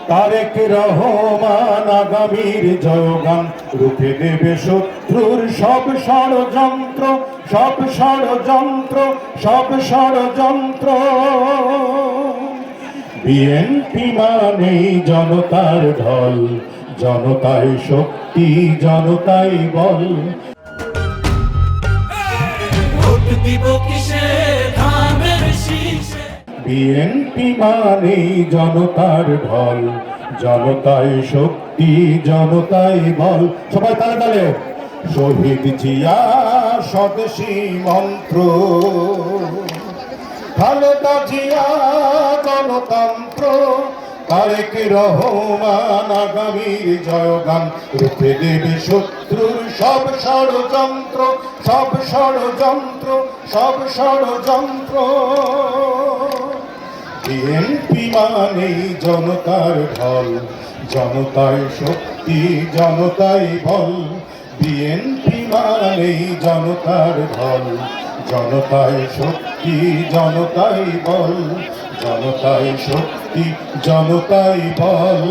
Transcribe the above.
তারেক রহমান আগামীর জয়গান রুখে দেবে শত্রুর সব ষড়যন্ত্র, সব ষড়যন্ত্র, সব ষড়যন্ত্র। বিএনপি মানেই জনতার ঢল, জনতাই শক্তি, জনতাই বল। বিএনপি মানেই জনতার ঢল, জনতাই শক্তি, জনতাই বল। সবাই তালে তালে। শহীদ জিয়া স্বদেশী মন্ত্র, খালেদা জিয়া গণতন্ত্র, তারেক রহমান আগামীর জয়গান রুখে দেবে শত্রুর সব ষড়যন্ত্র, সব ষড়যন্ত্র, সব ষড়যন্ত্র। বিএনপি মানেই জনতার ঢল, জনতাই শক্তি, জনতাই বল। বিএনপি মানেই জনতার ঢল, জনতাই শক্তি, জনতাই বল। জনতাই শক্তি, জনতাই বল।